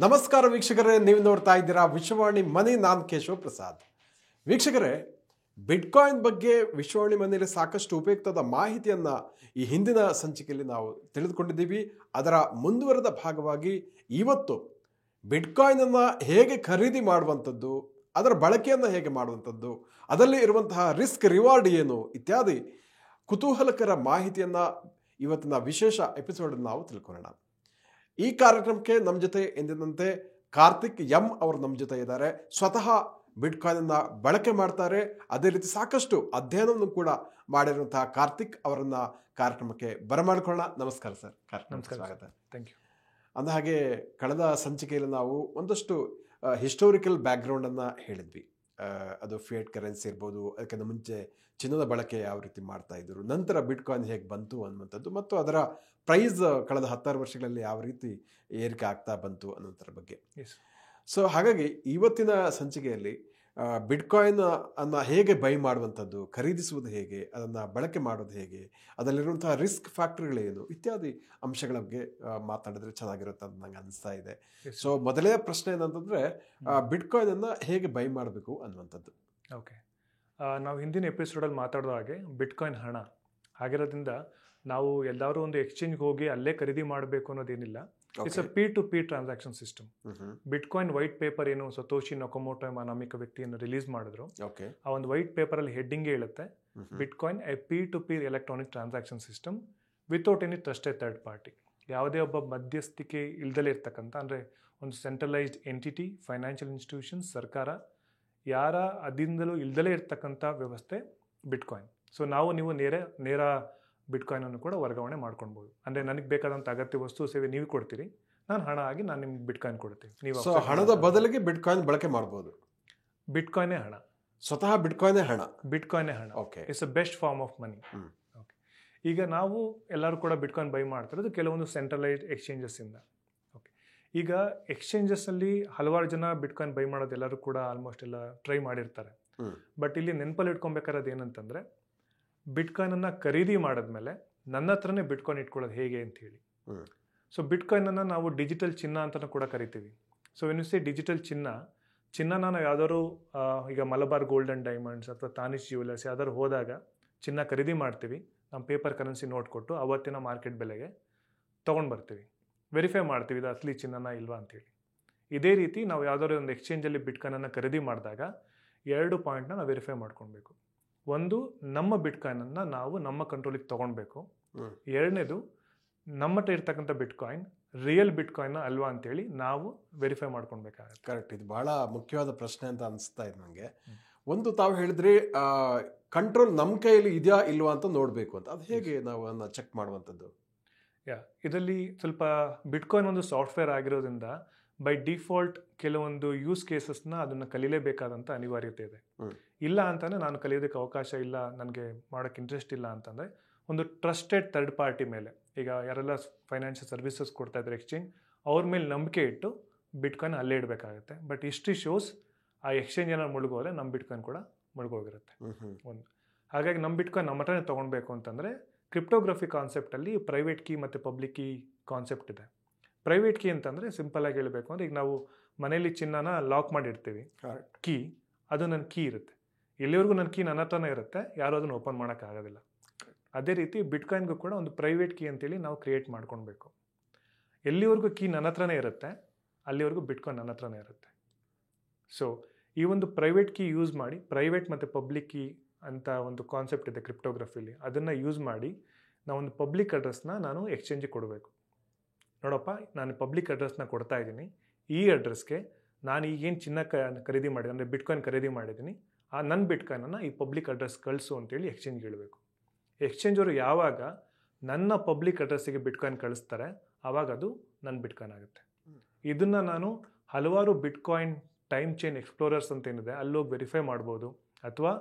ನಮಸ್ಕಾರ ವೀಕ್ಷಕರೇ, ನೀವು ನೋಡ್ತಾ ಇದ್ದೀರಾ ವಿಶ್ವವಾಣಿ ಮನಿ. ನಾನು ಕೇಶವ ಪ್ರಸಾದ್. ವೀಕ್ಷಕರೇ, ಬಿಟ್ಕಾಯಿನ್ ಬಗ್ಗೆ ವಿಶ್ವವಾಣಿ ಮನೆಯಲ್ಲಿ ಸಾಕಷ್ಟು ಉಪಯುಕ್ತದ ಮಾಹಿತಿಯನ್ನು ಈ ಹಿಂದಿನ ಸಂಚಿಕೆಯಲ್ಲಿ ನಾವು ತಿಳಿದುಕೊಂಡಿದ್ದೀವಿ. ಅದರ ಮುಂದುವರೆದ ಭಾಗವಾಗಿ ಇವತ್ತು ಬಿಟ್ಕಾಯಿನನ್ನು ಹೇಗೆ ಖರೀದಿ ಮಾಡುವಂಥದ್ದು, ಅದರ ಬಳಕೆಯನ್ನು ಹೇಗೆ ಮಾಡುವಂಥದ್ದು, ಅದರಲ್ಲಿ ಇರುವಂತಹ ರಿಸ್ಕ್ ರಿವಾರ್ಡ್ ಏನು ಇತ್ಯಾದಿ ಕುತೂಹಲಕರ ಮಾಹಿತಿಯನ್ನು ಇವತ್ತಿನ ವಿಶೇಷ ಎಪಿಸೋಡ್ ನಾವು ತಿಳ್ಕೊಳ್ಳೋಣ. ಈ ಕಾರ್ಯಕ್ರಮಕ್ಕೆ ನಮ್ಮ ಜೊತೆ ಎಂದಿನಂತೆ ಕಾರ್ತಿಕ್ ಎಂ ಅವರು ನಮ್ಮ ಜೊತೆ ಇದ್ದಾರೆ. ಸ್ವತಃ ಬಿಟ್ಕಾಯಿನನ್ನು ಬಳಕೆ ಮಾಡ್ತಾರೆ, ಅದೇ ರೀತಿ ಸಾಕಷ್ಟು ಅಧ್ಯಯನವನ್ನು ಕೂಡ ಮಾಡಿರುವಂತಹ ಕಾರ್ತಿಕ್ ಅವರನ್ನ ಕಾರ್ಯಕ್ರಮಕ್ಕೆ ಬರಮಾಡ್ಕೊಳ್ಳೋಣ. ನಮಸ್ಕಾರ ಸರ್, ಕಾರ್ಯಕ್ರಮಕ್ಕೆ ಸ್ವಾಗತ. Thank you. ಅಂದ ಹಾಗೆ ಕಳೆದ ಸಂಚಿಕೆಯಲ್ಲಿ ನಾವು ಒಂದಷ್ಟು ಹಿಸ್ಟೋರಿಕಲ್ ಬ್ಯಾಕ್ಗ್ರೌಂಡನ್ನು ಹೇಳಿದ್ವಿ. ಅದು ಫಿಯಟ್ ಕರೆನ್ಸಿ ಇರ್ಬೋದು, ಅದಕ್ಕಿಂತ ಮುಂಚೆ ಚಿನ್ನದ ಬಳಕೆ ಯಾವ ರೀತಿ ಮಾಡ್ತಾ ಇದ್ರು, ನಂತರ ಬಿಟ್ಕಾಯಿನ್ ಹೇಗೆ ಬಂತು ಅನ್ನುವಂಥದ್ದು, ಮತ್ತು ಅದರ ಪ್ರೈಸ್ ಕಳೆದ 10 ವರ್ಷಗಳಲ್ಲಿ ಯಾವ ರೀತಿ ಏರಿಕೆ ಆಗ್ತಾ ಬಂತು ಅನ್ನೋದ್ರ ಬಗ್ಗೆ. ಸೊ ಹಾಗಾಗಿ ಇವತ್ತಿನ ಸಂಚಿಕೆಯಲ್ಲಿ ಬಿಟ್ಕಾಯಿನ್ ಅನ್ನು ಹೇಗೆ ಬೈ ಮಾಡುವಂಥದ್ದು, ಖರೀದಿಸುವುದು ಹೇಗೆ, ಅದನ್ನು ಬಳಕೆ ಮಾಡೋದು ಹೇಗೆ, ಅದರಲ್ಲಿರುವಂತಹ ರಿಸ್ಕ್ ಫ್ಯಾಕ್ಟರ್ಗಳೇನು ಇತ್ಯಾದಿ ಅಂಶಗಳ ಬಗ್ಗೆ ಮಾತಾಡಿದ್ರೆ ಚೆನ್ನಾಗಿರುತ್ತೆ ಅಂತ ನಂಗೆ ಅನಿಸ್ತಾ ಇದೆ. ಸೊ ಮೊದಲನೇ ಪ್ರಶ್ನೆ ಏನಂತಂದರೆ, ಬಿಟ್ಕಾಯಿನನ್ನು ಹೇಗೆ ಬೈ ಮಾಡಬೇಕು ಅನ್ನುವಂಥದ್ದು. ಓಕೆ, ನಾವು ಹಿಂದಿನ ಎಪಿಸೋಡಲ್ಲಿ ಮಾತಾಡೋ ಹಾಗೆ ಬಿಟ್ಕಾಯಿನ್ ಹಣ ಆಗಿರೋದ್ರಿಂದ ನಾವು ಎಲ್ಲರೂ ಒಂದು ಎಕ್ಸ್ಚೇಂಜ್ಗೆ ಹೋಗಿ ಅಲ್ಲೇ ಖರೀದಿ ಮಾಡಬೇಕು ಅನ್ನೋದೇನಿಲ್ಲ. It's a P transaction system. Bitcoin white paper ಏನು ಸತೋಶಿ ನಕೊಮೋಟೊ ಎಂಬ ಅನಾಮಿಕ ವ್ಯಕ್ತಿಯನ್ನು ರಿಲೀಸ್ ಮಾಡಿದ್ರು. ಆ ಒಂದು ವೈಟ್ ಪೇಪರ್ ಅಲ್ಲಿ ಹೆಡ್ಡಿಂಗ್ ಹೇಳುತ್ತೆ, bitcoin A P electronic transaction system without any trusted third party. ಯಾವುದೇ ಒಬ್ಬ ಮಧ್ಯಸ್ಥಿಕೆ ಇಲ್ದಲೇ ಇರ್ತಕ್ಕಂಥ, ಅಂದರೆ ಒಂದು ಸೆಂಟ್ರಲೈಸ್ಡ್ ಎಂಟಿಟಿ, ಫೈನಾನ್ಷಿಯಲ್ ಇನ್ಸ್ಟಿಟ್ಯೂಷನ್ಸ್, ಸರ್ಕಾರ, ಯಾರ ಅದಿಂದಲೂ ಇಲ್ದಲೇ ಇರ್ತಕ್ಕಂಥ ವ್ಯವಸ್ಥೆ ಬಿಟ್ಕಾಯಿನ್. ಸೊ ನೀವು ನೇರ ಬಿಟ್ಕಾಯಿನ್ ಅನ್ನು ಕೂಡ ವರ್ಗಾವಣೆ ಮಾಡ್ಕೊಳ್ಬಹುದು. ಅಂದರೆ ನನಗೆ ಬೇಕಾದಂಥ ಅಗತ್ಯ ವಸ್ತು ಸೇವೆ ನೀವು ಕೊಡ್ತೀರಿ, ನಾನು ಹಣ ಆಗಿ ನಾನು ನಿಮ್ಗೆ ಬಿಟ್ಕಾಯಿನ್ ಕೊಡ್ತೀನಿ. ನೀವು ಹಣದ ಬದಲಿಗೆ ಬಿಟ್ಕಾಯಿನ್ ಬಳಕೆ ಮಾಡ್ಬೋದು. ಬಿಟ್ಕಾಯಿನೇ ಹಣ, ಸ್ವತಃ ಬಿಟ್ಕಾಯಿನೇ ಹಣ. Okay, it's a best form of money. Okay, ಈಗ ನಾವು ಎಲ್ಲರೂ ಕೂಡ ಬಿಟ್ಕಾಯಿನ್ ಬೈ ಮಾಡ್ತಿರೋದು ಕೆಲವೊಂದು ಸೆಂಟ್ರಲೈಸ್ಡ್ ಎಕ್ಸ್ಚೇಂಜಸ್ ಇಂದ. ಓಕೆ, ಈಗ ಎಕ್ಸ್ಚೇಂಜಸ್ ಅಲ್ಲಿ ಹಲವಾರು ಜನ ಬಿಟ್ಕಾಯಿನ್ ಬೈ ಮಾಡೋದು ಎಲ್ಲರೂ ಕೂಡ ಆಲ್ಮೋಸ್ಟ್ ಎಲ್ಲ ಟ್ರೈ ಮಾಡಿರ್ತಾರೆ. ಬಟ್ ಇಲ್ಲಿ ನೆನಪಲ್ಲಿ ಇಟ್ಕೊಬೇಕಾರದು ಏನಂತಂದ್ರೆ, ಬಿಟ್ಕಾಯಿನ್ ಅನ್ನ ಖರೀದಿ ಮಾಡಿದ್ಮೇಲೆ ನನ್ನ ಹತ್ರನೇ ಬಿಟ್ಕಾಯಿನ್ ಇಟ್ಕೊಳ್ಳೋದು ಹೇಗೆ ಅಂತ ಹೇಳಿ. ಸೊ ಬಿಟ್ಕಾಯಿನ್ ಅನ್ನ ನಾವು ಡಿಜಿಟಲ್ ಚಿನ್ನ ಅಂತ ಕೂಡ ಕರಿತೀವಿ. ಸೊ ವೆನ್ಸೆ ಡಿಜಿಟಲ್ ಚಿನ್ನನ ನಾವು ಯಾವ್ದಾದ್ರು ಈಗ ಮಲಬಾರ್ ಗೋಲ್ಡ್ ಅಂಡ್ ಡೈಮಂಡ್ಸ್ ಅಥವಾ ತಾನಿಶ್ ಜ್ಯುವೆಲರ್ಸ್ ಯಾವ್ದಾದ್ರು ಹೋದಾಗ ಚಿನ್ನ ಖರೀದಿ ಮಾಡ್ತೀವಿ, ನಮ್ಮ ಪೇಪರ್ ಕರೆನ್ಸಿ ನೋಟ್ ಕೊಟ್ಟು ಅವತ್ತಿನ ಮಾರ್ಕೆಟ್ ಬೆಲೆಗೆ ತೊಗೊಂಡು ಬರ್ತೀವಿ, ವೆರಿಫೈ ಮಾಡ್ತೀವಿ ಇದು ಅಸಲಿ ಚಿನ್ನನ ಇಲ್ವಾ ಅಂತೇಳಿ. ಇದೇ ರೀತಿ ನಾವು ಯಾವ್ದಾದ್ರು ಒಂದು ಎಕ್ಸ್ಚೇಂಜಲ್ಲಿ ಬಿಟ್ಕಾಯಿನನ್ನು ಖರೀದಿ ಮಾಡಿದಾಗ 2 ಪಾಯಿಂಟ್ನ ನಾವು ವೆರಿಫೈ ಮಾಡ್ಕೊಳ್ಬೇಕು. ಒಂದು, ನಮ್ಮ ಬಿಟ್ಕಾಯಿನನ್ನು ನಾವು ನಮ್ಮ ಕಂಟ್ರೋಲಿಗೆ ತೊಗೊಳ್ಬೇಕು. ಎರಡನೇದು, ನಮ್ಮ ಹತ್ರ ಇರ್ತಕ್ಕಂಥ ಬಿಟ್ಕಾಯಿನ್ ರಿಯಲ್ ಬಿಟ್ಕಾಯಿನ್ ಅಲ್ವಾ ಅಂತೇಳಿ ನಾವು ವೆರಿಫೈ ಮಾಡ್ಕೊಳ್ಬೇಕಾಗತ್ತೆ. ಕರೆಕ್ಟ್, ಇದು ಬಹಳ ಮುಖ್ಯವಾದ ಪ್ರಶ್ನೆ ಅಂತ ಅನಿಸ್ತಾ ಇದೆ ನನಗೆ. ಒಂದು, ತಾವು ಹೇಳಿದ್ರಿ ಕಂಟ್ರೋಲ್ ನಮ್ಮ ಕೈಯಲ್ಲಿ ಇದೆಯಾ ಇಲ್ವಾ ಅಂತ ನೋಡಬೇಕು ಅಂತ. ಅದು ಹೇಗೆ ನಾವು ಅದನ್ನು ಚೆಕ್ ಮಾಡುವಂಥದ್ದು? ಇದರಲ್ಲಿ ಸ್ವಲ್ಪ ಬಿಟ್ಕಾಯಿನ್ ಒಂದು ಸಾಫ್ಟ್ವೇರ್ ಆಗಿರೋದ್ರಿಂದ ಬೈ ಡಿಫಾಲ್ಟ್ ಕೆಲವೊಂದು ಯೂಸ್ ಕೇಸಸ್ನ ಅದನ್ನು ಕಲೀಲೇಬೇಕಾದಂಥ ಅನಿವಾರ್ಯತೆ ಇದೆ. ಇಲ್ಲ ಅಂತಂದರೆ ನಾನು ಕಲಿಯೋದಕ್ಕೆ ಅವಕಾಶ ಇಲ್ಲ, ನನಗೆ ಮಾಡೋಕ್ಕೆ ಇಂಟ್ರೆಸ್ಟ್ ಇಲ್ಲ ಅಂತಂದರೆ ಒಂದು ಟ್ರಸ್ಟೆಡ್ ಥರ್ಡ್ ಪಾರ್ಟಿ ಮೇಲೆ, ಈಗ ಯಾರೆಲ್ಲ ಫೈನಾನ್ಷಿಯಲ್ ಸರ್ವಿಸಸ್ ಕೊಡ್ತಾ ಇದ್ದಾರೆ ಎಕ್ಸ್ಚೇಂಜ್, ಅವ್ರ ಮೇಲೆ ನಂಬಿಕೆ ಇಟ್ಟು ಬಿಟ್ಕಾಯಿನ್ ಅಲ್ಲೇ ಇಡಬೇಕಾಗುತ್ತೆ. ಬಟ್ ಹಿಸ್ಟ್ರಿ ಶೋಸ್ ಆ ಎಕ್ಸ್ಚೇಂಜ್ ಏನಾದ್ರು ಮುಳುಗೋದ್ರೆ ನಮ್ಮ ಬಿಟ್ಕಾಯಿನ್ ಕೂಡ ಮುಳುಗೋಗಿರುತ್ತೆ. ಒಂದು, ಹಾಗಾಗಿ ನಮ್ಮ ಬಿಟ್ಕಾಯಿನ್ ನಮ್ಮ ಹತ್ರನೇ ತೊಗೊಳ್ಬೇಕು ಅಂತಂದರೆ ಕ್ರಿಪ್ಟೋಗ್ರಫಿ ಕಾನ್ಸೆಪ್ಟಲ್ಲಿ ಪ್ರೈವೇಟ್ ಕೀ ಮತ್ತು ಪಬ್ಲಿಕ್ ಕೀ ಕಾನ್ಸೆಪ್ಟ್ ಇದೆ. ಪ್ರೈವೇಟ್ ಕೀ ಅಂತಂದರೆ ಸಿಂಪಲಾಗಿ ಹೇಳಬೇಕು ಅಂದರೆ, ಈಗ ನಾವು ಮನೆಯಲ್ಲಿ ಚಿನ್ನನ ಲಾಕ್ ಮಾಡಿರ್ತೀವಿ, ಕೀ ಅದು ನನ್ನ ಕೀ ಇರುತ್ತೆ, ಎಲ್ಲಿವರೆಗೂ ನನ್ನ ಕೀ ನನ್ನ ಹತ್ರನೇ ಇರುತ್ತೆ, ಯಾರು ಅದನ್ನು ಓಪನ್ ಮಾಡೋಕ್ಕಾಗೋದಿಲ್ಲ. ಅದೇ ರೀತಿ ಬಿಟ್ಕಾಯಿನ್ಗೂ ಕೂಡ ಒಂದು ಪ್ರೈವೇಟ್ ಕೀ ಅಂತೇಳಿ ನಾವು ಕ್ರಿಯೇಟ್ ಮಾಡ್ಕೊಳ್ಬೇಕು. ಎಲ್ಲಿವರೆಗೂ ಕೀ ನನ್ನ ಹತ್ರನೇ ಇರುತ್ತೆ ಅಲ್ಲಿವರೆಗೂ ಬಿಟ್ಕಾಯಿನ್ ನನ್ನ ಹತ್ರನೇ ಇರುತ್ತೆ. ಸೊ ಈ ಒಂದು ಪ್ರೈವೇಟ್ ಕೀ ಯೂಸ್ ಮಾಡಿ, ಪ್ರೈವೇಟ್ ಮತ್ತು ಪಬ್ಲಿಕ್ ಕೀ ಅಂತ ಒಂದು ಕಾನ್ಸೆಪ್ಟ್ ಇದೆ ಕ್ರಿಪ್ಟೋಗ್ರಫಿಲಿ, ಅದನ್ನು ಯೂಸ್ ಮಾಡಿ ನಾವೊಂದು ಪಬ್ಲಿಕ್ ಅಡ್ರೆಸ್ನ ನಾನು ಎಕ್ಸ್ಚೇಂಜಿಗೆ ಕೊಡಬೇಕು. ನೋಡಪ್ಪ, ನಾನು ಪಬ್ಲಿಕ್ ಅಡ್ರೆಸ್ನ ಕೊಡ್ತಾ ಇದ್ದೀನಿ, ಈ ಅಡ್ರೆಸ್ಗೆ ನಾನು ಈಗೇನು ಚಿನ್ನ ಖರೀದಿ ಮಾಡಿದೆ ಅಂದರೆ ಬಿಟ್ಕಾಯಿನ್ ಖರೀದಿ ಮಾಡಿದ್ದೀನಿ, ಆ ನನ್ನ ಬಿಟ್ಕಾಯಿನನ್ನು ಈ ಪಬ್ಲಿಕ್ ಅಡ್ರೆಸ್ ಕಳಿಸು ಅಂತೇಳಿ ಎಕ್ಸ್ಚೇಂಜ್ಗೆ ಹೇಳಬೇಕು. ಎಕ್ಸ್ಚೇಂಜ್ ಅವರು ಯಾವಾಗ ನನ್ನ ಪಬ್ಲಿಕ್ ಅಡ್ರೆಸ್ಸಿಗೆ ಬಿಟ್ಕಾಯಿನ್ ಕಳಿಸ್ತಾರೆ ಆವಾಗ ಅದು ನನ್ನ ಬಿಟ್ಕಾಯಿನ್ ಆಗುತ್ತೆ. ಇದನ್ನು ನಾನು ಹಲವಾರು ಬಿಟ್ಕಾಯಿನ್ ಟೈಮ್ ಚೈನ್ ಎಕ್ಸ್ಪ್ಲೋರರ್ಸ್ ಅಂತ ಏನಿದೆ ಅಲ್ಲೋಗಿ ವೆರಿಫೈ ಮಾಡ್ಬೋದು, ಅಥವಾ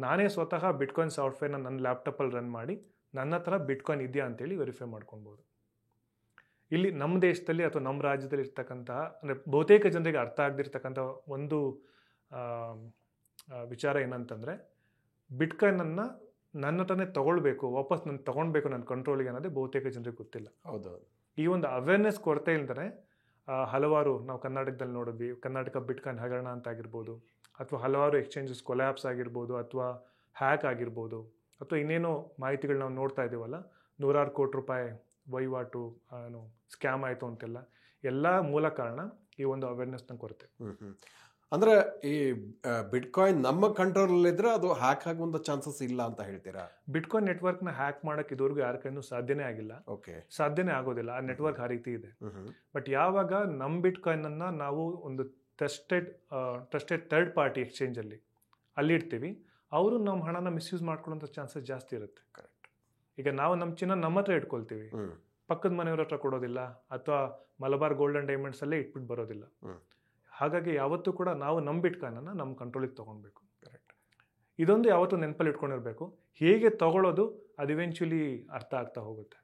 ನಾನೇ ಸ್ವತಃ ಬಿಟ್ಕಾಯಿನ್ ಸಾಫ್ಟ್ವೇರ್ನ ನನ್ನ ಲ್ಯಾಪ್ಟಾಪಲ್ಲಿ ರನ್ ಮಾಡಿ ನನ್ನ ಹತ್ರ ಬಿಟ್ಕಾಯಿನ್ ಇದೆಯಾ ಅಂತೇಳಿ ವೆರಿಫೈ ಮಾಡ್ಕೊಳ್ಬೋದು. ಇಲ್ಲಿ ನಮ್ಮ ದೇಶದಲ್ಲಿ ಅಥವಾ ನಮ್ಮ ರಾಜ್ಯದಲ್ಲಿ ಇರ್ತಕ್ಕಂತಹ, ಅಂದರೆ ಬಹುತೇಕ ಜನರಿಗೆ ಅರ್ಥ ಆಗದಿರ್ತಕ್ಕಂಥ ಒಂದು ವಿಚಾರ ಏನಂತಂದರೆ, ಬಿಟ್ಕಾಯಿನನ್ನು ನನ್ನ ಹತ್ರನೇ ತೊಗೊಳ್ಬೇಕು, ವಾಪಸ್ ನಾನು ತೊಗೊಳ್ಬೇಕು ನನ್ನ ಕಂಟ್ರೋಲಿಗೆ ಅನ್ನೋದೇ ಬಹುತೇಕ ಜನರಿಗೆ ಗೊತ್ತಿಲ್ಲ. ಹೌದು, ಈ ಒಂದು ಅವೇರ್ನೆಸ್ ಕೊರತೆ ಇಲ್ದೇ ಹಲವಾರು ನಾವು ಕರ್ನಾಟಕದಲ್ಲಿ ನೋಡಿದ್ವಿ, ಕರ್ನಾಟಕ ಬಿಟ್ಕಾಯಿನ್ ಹಗರಣ ಅಂತ ಆಗಿರ್ಬೋದು, ಅಥವಾ ಹಲವಾರು ಎಕ್ಸ್ಚೇಂಜಸ್ ಕೊಲ್ಯಾಪ್ಸ್ ಆಗಿರ್ಬೋದು, ಅಥವಾ ಹ್ಯಾಕ್ ಆಗಿರ್ಬೋದು, ಅಥವಾ ಇನ್ನೇನೋ ಮಾಹಿತಿಗಳು ನಾವು ನೋಡ್ತಾ ಇದ್ದೀವಲ್ಲ, ನೂರಾರು ಕೋಟಿ ರೂಪಾಯಿ ವಹಿವಾಟು ಸ್ಕ್ಯಾಮ್ ಆಯಿತು ಅಂತೆಲ್ಲ, ಎಲ್ಲ ಮೂಲ ಕಾರಣ ಈ ಒಂದು ಅವೇರ್ನೆಸ್ನ ಕೊರತೆ. ಅಂದ್ರೆ ಈ ಬಿಟ್ಕಾಯಿನ್ ನಮ್ಮ ಕಂಟ್ರೋಲ್ ಇದ್ರೆ ಅದು ಹ್ಯಾಕ್ ಆಗುವಂತ ಚಾನ್ಸಸ್ ಇಲ್ಲ ಅಂತ ಹೇಳ್ತೀರಾ? ಬಿಟ್ಕಾಯಿನ್ ನೆಟ್ವರ್ಕ್ನ ಹ್ಯಾಕ್ ಮಾಡಕ್ಕೆ ಇದುವರೆಗೂ ಯಾರ ಕೈನೂ ಸಾಧ್ಯನೇ ಆಗಿಲ್ಲ, ಸಾಧ್ಯನೇ ಆಗೋದಿಲ್ಲ. ಆ ನೆಟ್ವರ್ಕ್ ಆ ರೀತಿ ಇದೆ. ಬಟ್ ಯಾವಾಗ ನಮ್ಮ ಬಿಟ್ಕಾಯಿನ್ ಅನ್ನ ನಾವು ಒಂದು ಟ್ರಸ್ಟೆಡ್ ಥರ್ಡ್ ಪಾರ್ಟಿ ಎಕ್ಸ್ಚೇಂಜ್ ಅಲ್ಲಿ ಇಡ್ತೀವಿ, ಅವರು ನಮ್ಮ ಹಣನ ಮಿಸ್ಯೂಸ್ ಮಾಡ್ಕೊಳ್ಳೋಂಥ ಚಾನ್ಸಸ್ ಜಾಸ್ತಿ ಇರುತ್ತೆ. ಕರೆಕ್ಟ್. ಈಗ ನಾವು ನಮ್ಮ ಚಿನ್ನ ನಮ್ಮ ಹತ್ರ ಇಟ್ಕೊಳ್ತೀವಿ, ಪಕ್ಕದ ಮನೆಯವ್ರ ಹತ್ರ ಕೊಡೋದಿಲ್ಲ, ಅಥವಾ ಮಲಬಾರ್ ಗೋಲ್ಡ್ ಅಂಡ್ ಡೈಮಂಡ್ಸ್ ಅಲ್ಲೇ ಇಟ್ಬಿಟ್ಟು ಬರೋದಿಲ್ಲ. ಹಾಗಾಗಿ ಯಾವತ್ತೂ ಕೂಡ ನಾವು ನಮ್ಮ ಬಿಟ್ಕಾಯಿನ್ ನಮ್ಮ ಕಂಟ್ರೋಲಿಗೆ ತೊಗೊಳ್ಬೇಕು. ಕರೆಕ್ಟ್. ಇದೊಂದು ಯಾವತ್ತೂ ನೆನಪಲ್ಲಿ ಇಟ್ಕೊಂಡಿರ್ಬೇಕು. ಹೇಗೆ ತಗೊಳ್ಳೋದು ಅದು ಇವೆಂಚುಲಿ ಅರ್ಥ ಆಗ್ತಾ ಹೋಗುತ್ತೆ.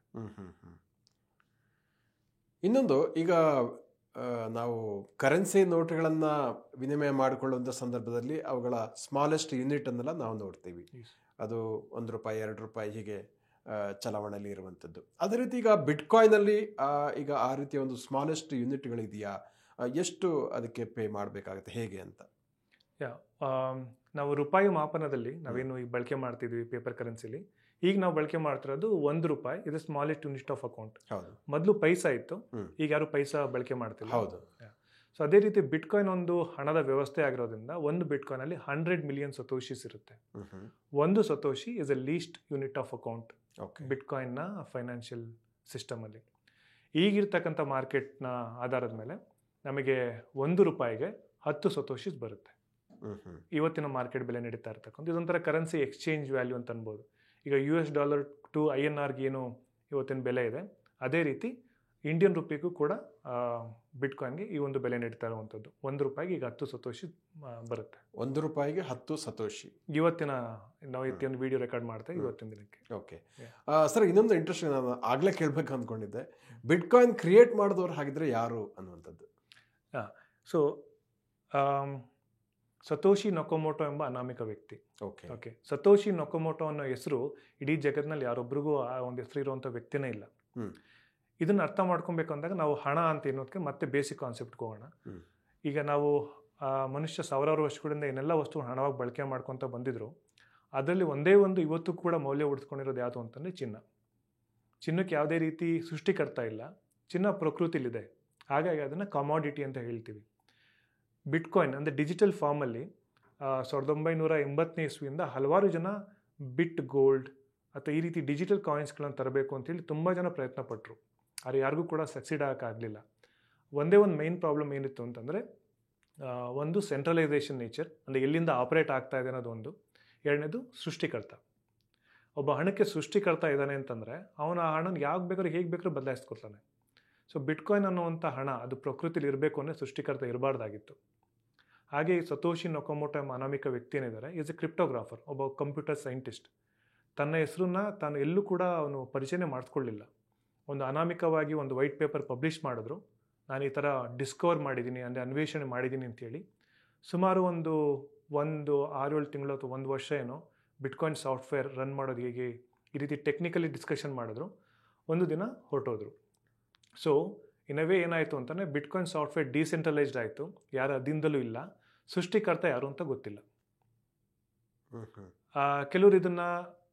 ಇನ್ನೊಂದು, ಈಗ ನಾವು ಕರೆನ್ಸಿ ನೋಟುಗಳನ್ನು ವಿನಿಮಯ ಮಾಡಿಕೊಳ್ಳುವಂಥ ಸಂದರ್ಭದಲ್ಲಿ ಅವುಗಳ ಸ್ಮಾಲೆಸ್ಟ್ ಯೂನಿಟ್ ಅನ್ನೆಲ್ಲ ನಾವು ನೋಡ್ತೀವಿ. ಅದು ₹1, ₹2 ಹೀಗೆ ಚಲಾವಣೆಯಲ್ಲಿ ಇರುವಂಥದ್ದು. ಅದೇ ರೀತಿ ಈಗ ಬಿಟ್ಕಾಯಿನಲ್ಲಿ ಈಗ ಆ ರೀತಿಯ ಒಂದು ಸ್ಮಾಲೆಸ್ಟ್ ಯೂನಿಟ್ಗಳಿದೆಯಾ? ಎಷ್ಟು ಅದಕ್ಕೆ ಪೇ ಮಾಡಬೇಕಾಗುತ್ತೆ, ಹೇಗೆ ಅಂತ? ನಾವು ರೂಪಾಯಿ ಮಾಪನದಲ್ಲಿ ನಾವೇನು ಈಗ ಬಳಕೆ ಮಾಡ್ತಿದ್ವಿ ಪೇಪರ್ ಕರೆನ್ಸಿಲಿ, ಈಗ ನಾವು ಬಳಕೆ ಮಾಡ್ತಿರೋದು ₹1. ಇದು ಸ್ಮಾಲೆಸ್ಟ್ ಯೂನಿಟ್ ಆಫ್ ಅಕೌಂಟ್. ಮೊದಲು ಪೈಸಾ ಇತ್ತು, ಈಗ ಯಾರು ಪೈಸಾ ಬಳಕೆ ಮಾಡ್ತಿಲ್ಲ. ಹೌದು. ಸೊ ಅದೇ ರೀತಿ ಬಿಟ್ಕಾಯಿನ್ ಒಂದು ಹಣದ ವ್ಯವಸ್ಥೆ ಆಗಿರೋದ್ರಿಂದ ಒಂದು ಬಿಟ್ಕಾಯಿನ್ ಅಲ್ಲಿ 100 ಮಿಲಿಯನ್ ಸತೋಶಿಸ್ ಇರುತ್ತೆ. ಒಂದು satoshi is a least unit of account ಬಿಟ್ಕಾಯಿನ್ನ ಫೈನಾನ್ಷಿಯಲ್ ಸಿಸ್ಟಮ್ ಅಲ್ಲಿ. ಈಗಿರ್ತಕ್ಕಂಥ ಮಾರ್ಕೆಟ್ನ ಆಧಾರದ ಮೇಲೆ ನಮಗೆ ₹1ಗೆ 10 ಸತೋಶಿಸ್ ಬರುತ್ತೆ. ಇವತ್ತಿನ ಮಾರ್ಕೆಟ್ ಬೆಲೆ ನಡೀತಾ ಇರ್ತಕ್ಕಂಥ ಇದೊಂಥರ ಕರೆನ್ಸಿ ಎಕ್ಸ್ಚೇಂಜ್ ವ್ಯಾಲ್ಯೂ ಅಂತ ಅನ್ಬೋದು. ಈಗ $US ಟು INRಗೆ ಏನು ಇವತ್ತಿನ ಬೆಲೆ ಇದೆ, ಅದೇ ರೀತಿ ಇಂಡಿಯನ್ ರುಪಿಗೂ ಕೂಡ ಬಿಟ್ಕಾಯಿನ್ಗೆ ಈ ಒಂದು ಬೆಲೆ ನಡೀತಾ ಇರುವಂಥದ್ದು. ₹1ಗೆ ಈಗ 10 ಸತೋಶಿ ಬರುತ್ತೆ. ₹1ಗೆ 10 ಸತೋಶಿ ಇವತ್ತಿನ ನಾವು ಒಂದು ವಿಡಿಯೋ ರೆಕಾರ್ಡ್ ಮಾಡ್ತಾ ಇವತ್ತಿನ ದಿನಕ್ಕೆ. ಓಕೆ ಸರ್, ಇನ್ನೊಂದು ಇಂಟ್ರೆಸ್ಟಿಂಗ್, ನಾನು ಆಗಲೇ ಕೇಳಬೇಕು ಅಂದ್ಕೊಂಡಿದ್ದೆ, ಬಿಟ್ಕಾಯಿನ್ ಕ್ರಿಯೇಟ್ ಮಾಡಿದವರು ಹಾಗಿದ್ರೆ ಯಾರು ಅನ್ನುವಂಥದ್ದು? ಸೊ ಸತೋಶಿ ನಕೊಮೋಟೋ ಎಂಬ ಅನಾಮಿಕ ವ್ಯಕ್ತಿ. ಓಕೆ, ಸತೋಶಿ ನಕೊಮೋಟೋ ಅನ್ನೋ ಹೆಸರು ಇಡೀ ಜಗತ್ತಿನಲ್ಲಿ ಯಾರೊಬ್ರಿಗೂ ಆ ಒಂದು ಹೆಸರು ಇರುವಂಥ ವ್ಯಕ್ತಿನೇ ಇಲ್ಲ. ಇದನ್ನ ಅರ್ಥ ಮಾಡ್ಕೊಬೇಕು ಅಂದಾಗ ನಾವು ಹಣ ಅಂತ ಅನ್ನೋದಕ್ಕೆ ಮತ್ತೆ ಬೇಸಿಕ್ ಕಾನ್ಸೆಪ್ಟ್ಗೆ ಹೋಗೋಣ. ಈಗ ನಾವು ಮನುಷ್ಯ ಸಾವಿರಾರು ವರ್ಷಗಳಿಂದ ಏನೆಲ್ಲ ವಸ್ತು ಹಣವಾಗಿ ಬಳಕೆ ಮಾಡ್ಕೊತ ಬಂದಿದ್ರು, ಅದರಲ್ಲಿ ಒಂದೇ ಒಂದು ಇವತ್ತು ಕೂಡ ಮೌಲ್ಯ ಉಳಿಸ್ಕೊಂಡಿರೋದು ಯಾವುದು ಅಂತಂದರೆ ಚಿನ್ನ. ಚಿನ್ನಕ್ಕೆ ಯಾವುದೇ ರೀತಿ ಸೃಷ್ಟಿಕರ್ತ ಇಲ್ಲ, ಚಿನ್ನ ಪ್ರಕೃತಿಲಿದೆ, ಹಾಗಾಗಿ ಅದನ್ನು ಕಮಾಡಿಟಿ ಅಂತ ಹೇಳ್ತೀವಿ. ಬಿಟ್ಕಾಯಿನ್ ಅಂದರೆ ಡಿಜಿಟಲ್ ಫಾರ್ಮಲ್ಲಿ 1980ನೇ ಇಸ್ವಿಯಿಂದ ಹಲವಾರು ಜನ ಬಿಟ್ ಗೋಲ್ಡ್ ಅಥವಾ ಈ ರೀತಿ ಡಿಜಿಟಲ್ ಕಾಯಿನ್ಸ್ಗಳನ್ನು ತರಬೇಕು ಅಂತೇಳಿ ತುಂಬ ಜನ ಪ್ರಯತ್ನ ಪಟ್ಟರು, ಆದರೆ ಯಾರಿಗೂ ಕೂಡ ಸಕ್ಸೀಡ್ ಆಗೋಕ್ಕಾಗಲಿಲ್ಲ. ಒಂದೇ ಒಂದು ಮೈನ್ ಪ್ರಾಬ್ಲಮ್ ಏನಿತ್ತು ಅಂತಂದರೆ, ಒಂದು ಸೆಂಟ್ರಲೈಸೇಷನ್ ನೇಚರ್, ಅಂದರೆ ಎಲ್ಲಿಂದ ಆಪರೇಟ್ ಆಗ್ತಾ ಇದೆ ಅನ್ನೋದು ಒಂದು. ಎರಡನೇದು ಸೃಷ್ಟಿಕರ್ತ. ಒಬ್ಬ ಹಣಕ್ಕೆ ಸೃಷ್ಟಿಕರ್ತ ಇದ್ದಾನೆ ಅಂತಂದರೆ ಅವನು ಆ ಹಣನ ಯಾವಾಗ ಬೇಕಾದ್ರೂ ಹೇಗೆ ಬೇಕಾದ್ರೂ ಬದಲಾಯಿಸ್ಕೊಳ್ತಾನೆ. ಸೊ ಬಿಟ್ಕಾಯಿನ್ ಅನ್ನುವಂಥ ಹಣ ಅದು ಪ್ರಕೃತಿಲಿ ಇರಬೇಕು ಅಂದರೆ ಸೃಷ್ಟಿಕರ್ತ ಇರಬಾರ್ದಾಗಿತ್ತು. ಹಾಗೆ ಸತೋಶಿ ನಕೊಮೋಟೋ ಎಂಬ ಅನಾಮಿಕ ವ್ಯಕ್ತಿ ಏನಿದ್ದಾರೆ, ಈಸ್ ಎ ಕ್ರಿಪ್ಟೋಗ್ರಾಫರ್, ಒಬ್ಬ ಕಂಪ್ಯೂಟರ್ ಸೈಂಟಿಸ್ಟ್. ತನ್ನ ಹೆಸರನ್ನ ತಾನು ಎಲ್ಲೂ ಕೂಡ ಅವನು ಪರಿಚಯನೇ ಮಾಡಿಸ್ಕೊಳ್ಳಿಲ್ಲ. ಒಂದು ಅನಾಮಿಕವಾಗಿ ಒಂದು ವೈಟ್ ಪೇಪರ್ ಪಬ್ಲಿಷ್ ಮಾಡಿದ್ರು, ನಾನು ಈ ಥರ ಡಿಸ್ಕವರ್ ಮಾಡಿದ್ದೀನಿ, ಅಂದರೆ ಅನ್ವೇಷಣೆ ಮಾಡಿದ್ದೀನಿ ಅಂತೇಳಿ. ಸುಮಾರು ಒಂದು 6-7 ತಿಂಗಳು ಅಥವಾ 1 ವರ್ಷ ಏನೋ ಬಿಟ್ಕಾಯಿನ್ ಸಾಫ್ಟ್ವೇರ್ ರನ್ ಮಾಡೋದು ಹೇಗೆ ಈ ರೀತಿ ಟೆಕ್ನಿಕಲಿ ಡಿಸ್ಕಷನ್ ಮಾಡಿದ್ರು. ಒಂದು ದಿನ ಹೊರಟೋದ್ರು. ಸೊ ಇನ್ ಎ ವೇ ಏನಾಯಿತು ಅಂತಂದರೆ ಬಿಟ್ಕಾಯಿನ್ ಸಾಫ್ಟ್ವೇರ್ ಡಿಸೆಂಟ್ರಲೈಸ್ಡ್ ಆಯಿತು, ಯಾರ ಅಧೀನದಲ್ಲೂ ಇಲ್ಲ, ಸೃಷ್ಟಿಕರ್ತ ಯಾರು ಅಂತ ಗೊತ್ತಿಲ್ಲ. ಕೆಲವರು ಇದನ್ನು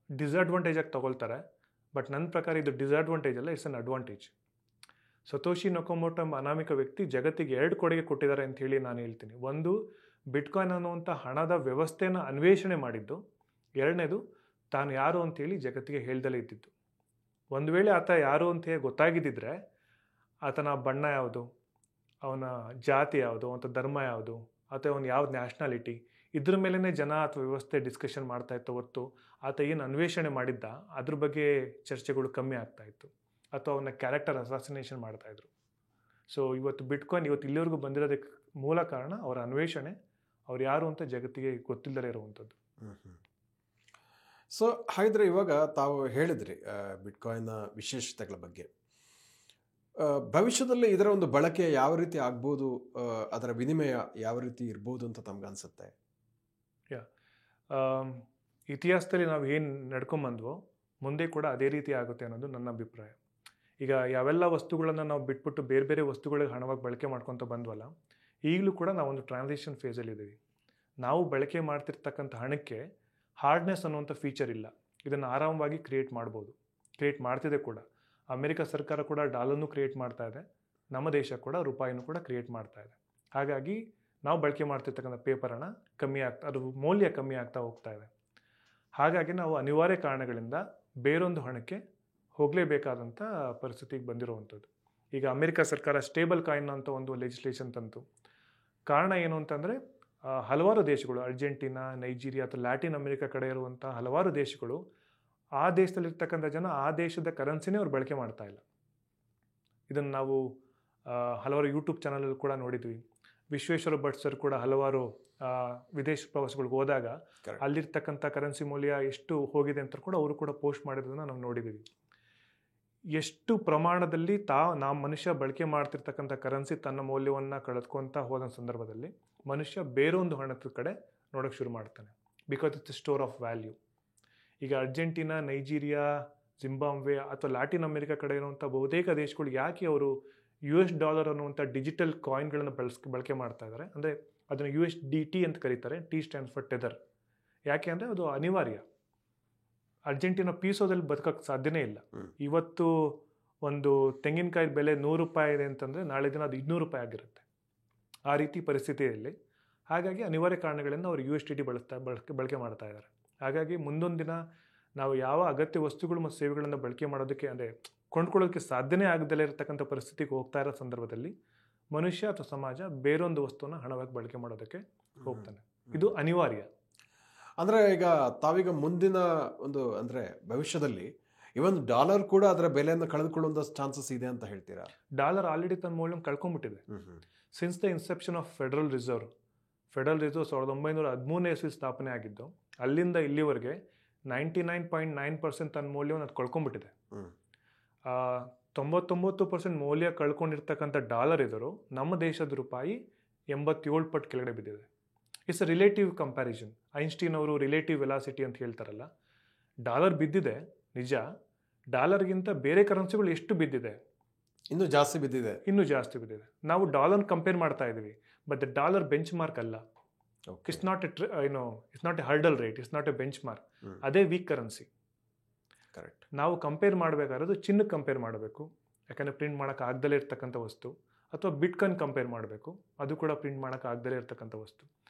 ಡಿಸ್ಅಡ್ವಾಂಟೇಜ್ ಆಗಿ ತಗೊಳ್ತಾರೆ, ಬಟ್ ನನ್ನ ಪ್ರಕಾರ ಇದು ಡಿಸ್ಅಡ್ವಾಂಟೇಜ್ ಅಲ್ಲ, ಇಟ್ಸ್ ಅನ್ ಅಡ್ವಾಂಟೇಜ್. ಸತೋಶಿ ನಕೊಮೋಟೋ ಎಂಬ ಅನಾಮಿಕ ವ್ಯಕ್ತಿ ಜಗತ್ತಿಗೆ 2 ಕೊಡುಗೆ ಕೊಟ್ಟಿದ್ದಾರೆ ಅಂತ ಹೇಳಿ ನಾನು ಹೇಳ್ತೀನಿ. ಒಂದು, ಬಿಟ್ಕಾಯಿನ್ ಅನ್ನುವಂಥ ಹಣದ ವ್ಯವಸ್ಥೆನ ಅನ್ವೇಷಣೆ ಮಾಡಿದ್ದು. ಎರಡನೇದು, ತಾನು ಯಾರು ಅಂತೇಳಿ ಜಗತ್ತಿಗೆ ಹೇಳ್ದಲೇ ಇದ್ದಿದ್ದು. ಒಂದು ವೇಳೆ ಆತ ಯಾರು ಅಂತ ಹೇಳಿ ಗೊತ್ತಾಗಿದ್ದಿದ್ರೆ ಆತನ ಬಣ್ಣ ಯಾವುದು, ಅವನ ಜಾತಿ ಯಾವುದು, ಅವನ ಧರ್ಮ ಯಾವುದು, ಅಥವಾ ಅವನು ಯಾವ್ದು ನ್ಯಾಷನಾಲಿಟಿ, ಇದ್ರ ಮೇಲೇ ಜನ ಅಥವಾ ವ್ಯವಸ್ಥೆ ಡಿಸ್ಕಷನ್ ಮಾಡ್ತಾ ಇತ್ತು ಹೊತ್ತು ಆತ ಏನು ಅನ್ವೇಷಣೆ ಮಾಡಿದ್ದ ಅದ್ರ ಬಗ್ಗೆ ಚರ್ಚೆಗಳು ಕಮ್ಮಿ ಆಗ್ತಾ ಇತ್ತು, ಅಥವಾ ಅವನ ಕ್ಯಾರೆಕ್ಟರ್ ಅಸಾಸಿನೇಷನ್ ಮಾಡ್ತಾಯಿದ್ರು. ಸೊ ಇವತ್ತು ಬಿಟ್ಕಾಯಿನ್ ಇವತ್ತು ಇಲ್ಲಿವರೆಗೂ ಬಂದಿರೋದಕ್ಕೆ ಮೂಲ ಕಾರಣ ಅವರ ಅನ್ವೇಷಣೆ, ಅವ್ರು ಯಾರು ಅಂತ ಜಗತ್ತಿಗೆ ಗೊತ್ತಿಲ್ಲದೇ ಇರುವಂಥದ್ದು. ಸೊ ಹಾಗಿದ್ರೆ ಇವಾಗ ತಾವು ಹೇಳಿದ್ರಿ ಬಿಟ್ಕಾಯಿನ್ನ ವಿಶೇಷತೆಗಳ ಬಗ್ಗೆ. ಭವಿಷ್ಯದಲ್ಲಿ ಇದರ ಒಂದು ಬಳಕೆ ಯಾವ ರೀತಿ ಆಗ್ಬೋದು, ಅದರ ವಿನಿಮಯ ಯಾವ ರೀತಿ ಇರ್ಬೋದು ಅಂತ ತಮ್ಗೆ ಅನಿಸುತ್ತೆ? ಇತಿಹಾಸದಲ್ಲಿ ನಾವು ಏನು ನಡ್ಕೊಂಬಂದ್ವೋ ಮುಂದೆ ಕೂಡ ಅದೇ ರೀತಿ ಆಗುತ್ತೆ ಅನ್ನೋದು ನನ್ನ ಅಭಿಪ್ರಾಯ. ಈಗ ಯಾವೆಲ್ಲ ವಸ್ತುಗಳನ್ನು ನಾವು ಬಿಟ್ಬಿಟ್ಟು ಬೇರೆ ಬೇರೆ ವಸ್ತುಗಳಿಗೆ ಹಣವಾಗಿ ಬಳಕೆ ಮಾಡ್ಕೊತ ಬಂದ್ವಲ್ಲ, ಈಗಲೂ ಕೂಡ ನಾವೊಂದು ಟ್ರಾನ್ಸಿಷನ್ ಫೇಸಲ್ಲಿ ಇದ್ದೀವಿ. ನಾವು ಬಳಕೆ ಮಾಡ್ತಿರ್ತಕ್ಕಂಥ ಹಣಕ್ಕೆ ಹಾರ್ಡ್ನೆಸ್ ಅನ್ನುವಂಥ ಫೀಚರ್ ಇಲ್ಲ. ಇದನ್ನು ಆರಾಮವಾಗಿ ಕ್ರಿಯೇಟ್ ಮಾಡ್ಬೋದು, ಕ್ರಿಯೇಟ್ ಮಾಡ್ತಿದೆ ಕೂಡ. ಅಮೆರಿಕ ಸರ್ಕಾರ ಕೂಡ ಡಾಲರ್ನೂ ಕ್ರಿಯೇಟ್ ಮಾಡ್ತಾ ಇದೆ, ನಮ್ಮ ದೇಶ ಕೂಡ ರೂಪಾಯಿನೂ ಕೂಡ ಕ್ರಿಯೇಟ್ ಮಾಡ್ತಾ ಇದೆ. ಹಾಗಾಗಿ ನಾವು ಬಳಕೆ ಮಾಡ್ತಿರ್ತಕ್ಕಂಥ ಪೇಪರ್ ಹಣ ಕಮ್ಮಿ ಆಗ್ತಾ, ಅದು ಮೌಲ್ಯ ಕಮ್ಮಿ ಆಗ್ತಾ ಹೋಗ್ತಾ ಇದೆ. ಹಾಗಾಗಿ ನಾವು ಅನಿವಾರ್ಯ ಕಾರಣಗಳಿಂದ ಬೇರೊಂದು ಹಣಕ್ಕೆ ಹೋಗಲೇಬೇಕಾದಂಥ ಪರಿಸ್ಥಿತಿಗೆ ಬಂದಿರುವಂಥದ್ದು. ಈಗ ಅಮೆರಿಕ ಸರ್ಕಾರ ಸ್ಟೇಬಲ್ ಕಾಯಿನ್ ಅಂತ ಒಂದು ಲೆಜಿಸ್ಲೇಷನ್ ತಂತು. ಕಾರಣ ಏನು ಅಂತಂದರೆ, ಹಲವಾರು ದೇಶಗಳು, ಅರ್ಜೆಂಟೀನಾ, ನೈಜೀರಿಯಾ ಅಥವಾ ಲ್ಯಾಟಿನ್ ಅಮೆರಿಕ ಕಡೆ ಇರುವಂಥ ಹಲವಾರು ದೇಶಗಳು, ಆ ದೇಶದಲ್ಲಿರ್ತಕ್ಕಂಥ ಜನ ಆ ದೇಶದ ಕರೆನ್ಸಿನೇ ಅವ್ರು ಬಳಕೆ ಮಾಡ್ತಾ ಇಲ್ಲ. ಇದನ್ನು ನಾವು ಹಲವಾರು ಯೂಟ್ಯೂಬ್ ಚಾನಲಲ್ಲಿ ಕೂಡ ನೋಡಿದ್ವಿ. ವಿಶ್ವೇಶ್ವರ ಭಟ್ ಸರ್ ಕೂಡ ಹಲವಾರು ವಿದೇಶ ಪ್ರವಾಸಗಳಿಗೆ ಹೋದಾಗ ಅಲ್ಲಿರ್ತಕ್ಕಂಥ ಕರೆನ್ಸಿ ಮೌಲ್ಯ ಎಷ್ಟು ಹೋಗಿದೆ ಅಂತ ಕೂಡ ಅವರು ಕೂಡ ಪೋಸ್ಟ್ ಮಾಡಿರೋದನ್ನ ನಾವು ನೋಡಿದ್ದೀವಿ. ಎಷ್ಟು ಪ್ರಮಾಣದಲ್ಲಿ ನಾವು ಮನುಷ್ಯ ಬಳಕೆ ಮಾಡ್ತಿರ್ತಕ್ಕಂಥ ಕರೆನ್ಸಿ ತನ್ನ ಮೌಲ್ಯವನ್ನು ಕಳೆದುಕೊಂತ ಹೋದ ಸಂದರ್ಭದಲ್ಲಿ ಮನುಷ್ಯ ಬೇರೊಂದು ಹಣದ ಕಡೆ ನೋಡೋಕ್ಕೆ ಶುರು ಮಾಡ್ತಾನೆ. Because it's store of value. ಈಗ ಅರ್ಜೆಂಟೀನಾ, ನೈಜೀರಿಯಾ, ಜಿಂಬಾಬ್ವೆ ಅಥವಾ ಲ್ಯಾಟಿನ್ ಅಮೆರಿಕ ಕಡೆ ಇರುವಂಥ ಬಹುತೇಕ ದೇಶಗಳು ಯಾಕೆ ಅವರು US ಡಾಲರ್ ಅನ್ನುವಂಥ ಡಿಜಿಟಲ್ ಕಾಯಿನ್ಗಳನ್ನು ಬಳಕೆ ಮಾಡ್ತಾ ಇದ್ದಾರೆ ಅಂದರೆ, ಅದನ್ನು USDT ಅಂತ ಕರೀತಾರೆ. T stands for ಟೆದರ್. ಯಾಕೆ ಅಂದರೆ ಅದು ಅನಿವಾರ್ಯ. ಅರ್ಜೆಂಟೀನಾ ಪೀಸೋದಲ್ಲಿ ಬದುಕೋಕ್ಕೆ ಸಾಧ್ಯನೇ ಇಲ್ಲ. ಇವತ್ತು ಒಂದು ತೆಂಗಿನಕಾಯಿ ಬೆಲೆ 100 ರೂಪಾಯಿ ಇದೆ ಅಂತಂದರೆ ನಾಳೆ ದಿನ ಅದು 200 ರೂಪಾಯಿ ಆಗಿರುತ್ತೆ. ಆ ರೀತಿ ಪರಿಸ್ಥಿತಿಯಲ್ಲಿ ಹಾಗಾಗಿ ಅನಿವಾರ್ಯ ಕಾರಣಗಳಿಂದ ಅವರು USDT ಬಳಕೆ ಮಾಡ್ತಾ ಇದ್ದಾರೆ. ಹಾಗಾಗಿ ಮುಂದೊಂದು ದಿನ ನಾವು ಯಾವ ಅಗತ್ಯ ವಸ್ತುಗಳು ಮತ್ತು ಸೇವೆಗಳನ್ನು ಬಳಕೆ ಮಾಡೋದಕ್ಕೆ ಅಂದರೆ ಕೊಂಡ್ಕೊಳ್ಳೋದಕ್ಕೆ ಸಾಧ್ಯನೇ ಆಗದಲ್ಲೇ ಇರತಕ್ಕಂಥ ಪರಿಸ್ಥಿತಿಗೆ ಹೋಗ್ತಾ ಇರೋ ಸಂದರ್ಭದಲ್ಲಿ ಮನುಷ್ಯ ಅಥವಾ ಸಮಾಜ ಬೇರೊಂದು ವಸ್ತುವನ್ನು ಹಣವಾಗಿ ಬಳಕೆ ಮಾಡೋದಕ್ಕೆ ಹೋಗ್ತಾನೆ. ಇದು ಅನಿವಾರ್ಯ. ಅಂದರೆ ಈಗ ತಾವೀಗ ಮುಂದಿನ ಒಂದು ಅಂದರೆ ಭವಿಷ್ಯದಲ್ಲಿ ಇವನ್ ಡಾಲರ್ ಕೂಡ ಅದರ ಬೆಲೆಯನ್ನು ಕಳೆದುಕೊಳ್ಳುವಂಥ ಚಾನ್ಸಸ್ ಇದೆ ಅಂತ ಹೇಳ್ತೀರಾ? ಡಾಲರ್ ಆಲ್ರೆಡಿ ತನ್ನ ಮೌಲ್ಯ ಕಳ್ಕೊಂಡ್ಬಿಟ್ಟಿದೆ. Since the inception of federal reserve 1913 ಸ್ಥಾಪನೆ ಆಗಿದ್ದು, ಅಲ್ಲಿಂದ ಇಲ್ಲಿವರೆಗೆ 99.9% ತನ್ನ ಮೌಲ್ಯವನ್ನು ಅದು ಕಳ್ಕೊಂಡ್ಬಿಟ್ಟಿದೆ. 99% ಮೌಲ್ಯ ಕಳ್ಕೊಂಡಿರ್ತಕ್ಕಂಥ ಡಾಲರ್ ಎದುರು ನಮ್ಮ ದೇಶದ ರೂಪಾಯಿ 87 ಪಟ್ಟು ಕೆಳಗಡೆ ಬಿದ್ದಿದೆ. It's a relative comparison. Einstein ಅವರು ರಿಲೇಟಿವ್ ವೆಲಾಸಿಟಿ ಅಂತ ಹೇಳ್ತಾರಲ್ಲ, ಡಾಲರ್ ಬಿದ್ದಿದೆ ನಿಜ, ಡಾಲರ್ಗಿಂತ ಬೇರೆ ಕರೆನ್ಸಿಗಳು ಎಷ್ಟು ಬಿದ್ದಿದೆ? ಇನ್ನೂ ಜಾಸ್ತಿ ಬಿದ್ದಿದೆ. ನಾವು ಡಾಲರ್ ಕಂಪೇರ್ ಮಾಡ್ತಾ ಇದ್ದೀವಿ, but the dollar benchmark ಅಲ್ಲ. It's not a hurdle rate, it's not a benchmark. ಅದೇ ವೀಕ್ ಕರೆನ್ಸಿ. ಕರೆಕ್ಟ್. ನಾವು ಕಂಪೇರ್ ಮಾಡಬೇಕಾದ್ರೆ ಚಿನ್ನಕ್ಕೆ ಕಂಪೇರ್ ಮಾಡಬೇಕು, ಯಾಕಂದರೆ ಪ್ರಿಂಟ್ ಮಾಡೋಕೆ ಆಗದಲ್ಲೇ ಇರ್ತಕ್ಕಂಥ ವಸ್ತು. ಅಥವಾ ಬಿಟ್ಕಾಯಿನ್ ಕಂಪೇರ್ ಮಾಡಬೇಕು, ಅದು ಕೂಡ ಪ್ರಿಂಟ್ ಮಾಡೋಕೆ ಆಗದಲ್ಲೇ ಇರ್ತಕ್ಕಂಥ ವಸ್ತು.